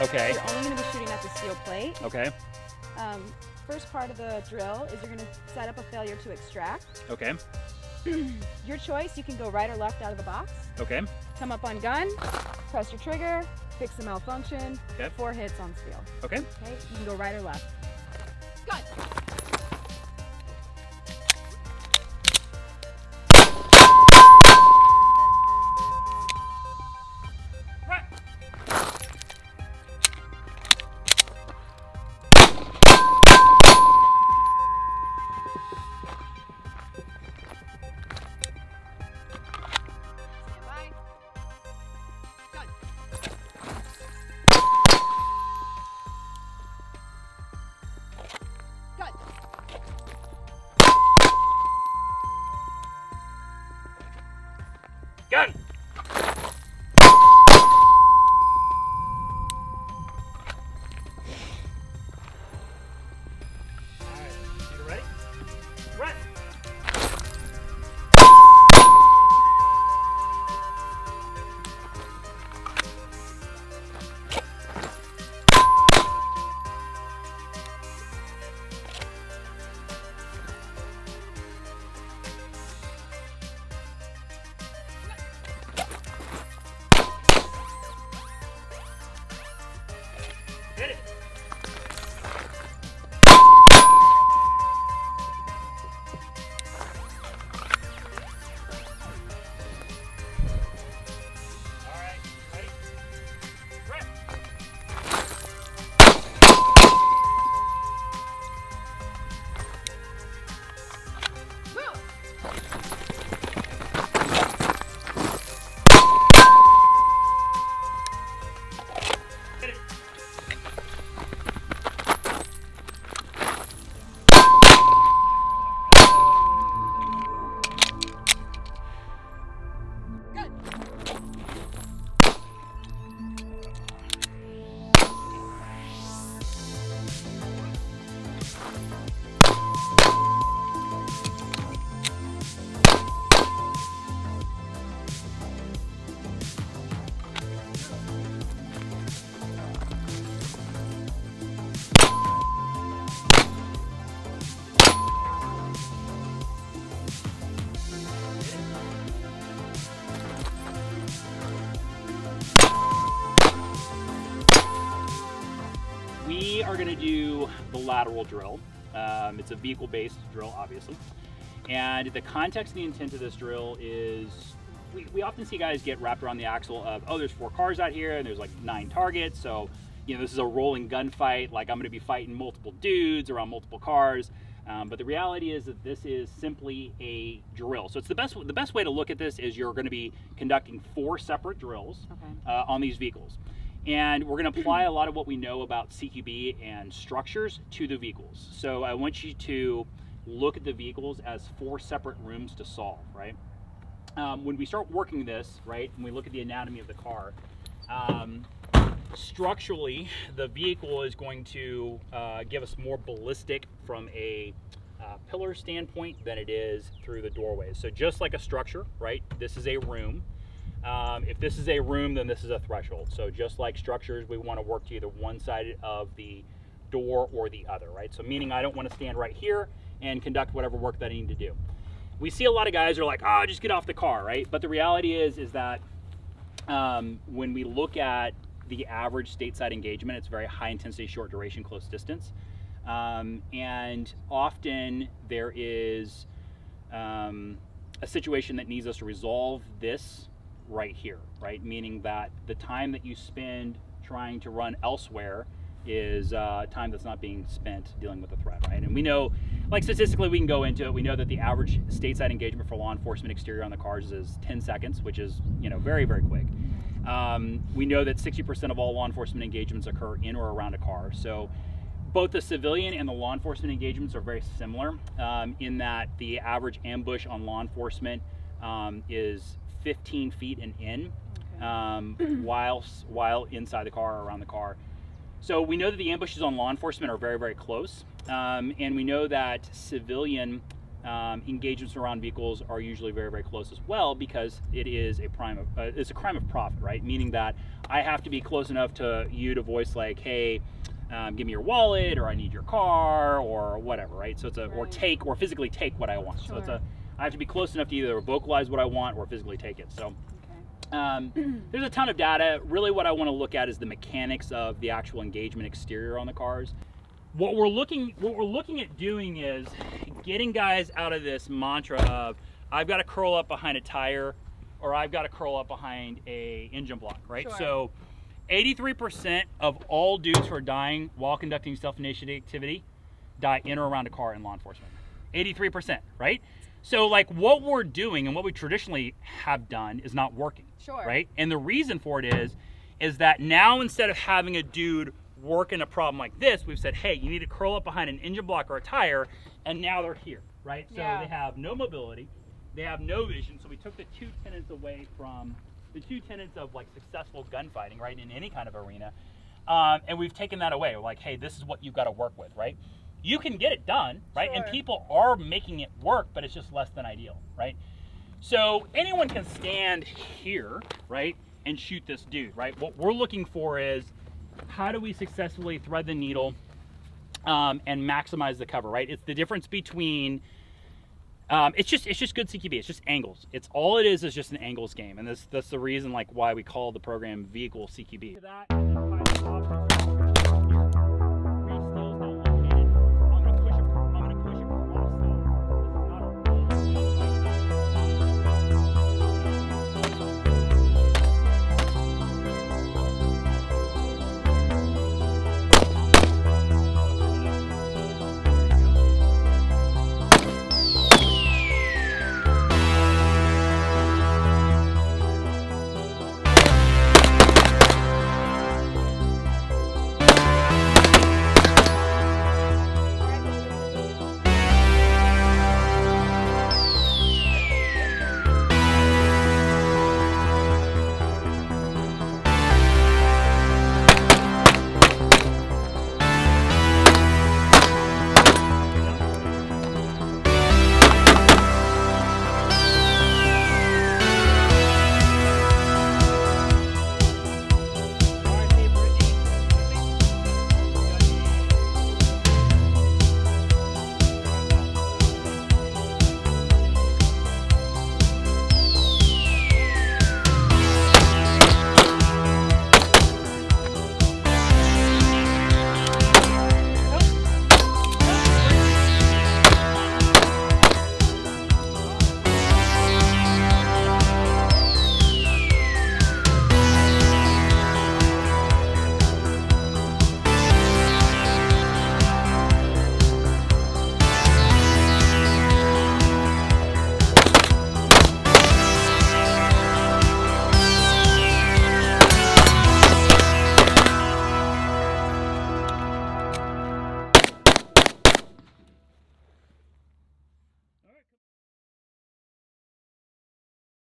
Okay. You're only going to be shooting at the steel plate. Okay. First part of the drill is you're going to set up a failure to extract. Okay. Your choice, you can go right or left out of the box. Okay. Come up on gun, press your trigger, fix the malfunction, Okay. 4 hits on steel. Okay. Okay, you can go right or left. Gun! Right. Stand by. Gun! Gun! Gun. All right. You ready? Right. Hit it. All right. Ready? Rip. Hit it. We are going to do the lateral drill. It's a vehicle-based drill, obviously. And the context and the intent of this drill is we often see guys get wrapped around the axle of, oh, there's 4 cars out here and there's like 9 targets. So, you know, this is a rolling gunfight. Like I'm going to be fighting multiple dudes around multiple cars. But the reality is that this is simply a drill. So it's the best way to look at this is you're going to be conducting 4 separate drills on these vehicles. And we're going to apply a lot of what we know about CQB and structures to the vehicles. So I want you to look at the vehicles as 4 separate rooms to solve, right? When we start working this, right, and we look at the anatomy of the car, structurally, the vehicle is going to give us more ballistic from a pillar standpoint than it is through the doorways. So just like a structure, right, this is a room. If this is a room, then this is a threshold. So just like structures, we want to work to either one side of the door or the other, right? So meaning I don't want to stand right here and conduct whatever work that I need to do. We see a lot of guys who are like, oh, just get off the car, right? But the reality is that when we look at the average stateside engagement, it's very high intensity, short duration, close distance. And often there is a situation that needs us to resolve this right here, right? Meaning that the time that you spend trying to run elsewhere is time that's not being spent dealing with the threat, right? And we know, like statistically, we can go into it. We know that the average stateside engagement for law enforcement exterior on the cars is 10 seconds, which is, you know, very, very quick. We know that 60% of all law enforcement engagements occur in or around a car. So both the civilian and the law enforcement engagements are very similar in that the average ambush on law enforcement is 15 feet and in, while inside the car or around the car. So we know that the ambushes on law enforcement are very, very close, and we know that civilian engagements around vehicles are usually very, very close as well, because it is a it's a crime of profit, right? Meaning that I have to be close enough to you to voice like, hey, give me your wallet, or I need your car, or whatever, right? So it's a or physically take what I want. Sure. So it's I have to be close enough to either vocalize what I want or physically take it. So there's a ton of data. Really, what I want to look at is the mechanics of the actual engagement exterior on the cars. What we're looking at doing is getting guys out of this mantra of I've got to curl up behind a tire, or I've got to curl up behind a engine block, right? Sure. So 83% of all dudes who are dying while conducting self-initiated activity die in or around a car in law enforcement. 83%, right? So like what we're doing and what we traditionally have done is not working, Sure. right? And the reason for it is that now instead of having a dude working a problem like this, we've said, hey, you need to curl up behind an engine block or a tire, and now they're here, right? So Yeah. they have no mobility, they have no vision. So we took the two tenets away from the two tenets of like successful gunfighting, right, in any kind of arena, and we've taken that away. We're like, hey, this is what you've got to work with, right? You can get it done, right? Sure. And people are making it work, but it's just less than ideal, right? So anyone can stand here, right, and shoot this dude, right? What we're looking for is how do we successfully thread the needle and maximize the cover, right? It's the difference between it's just good CQB. It's just angles. It's all it is just an angles game, and that's the reason like why we call the program vehicle CQB.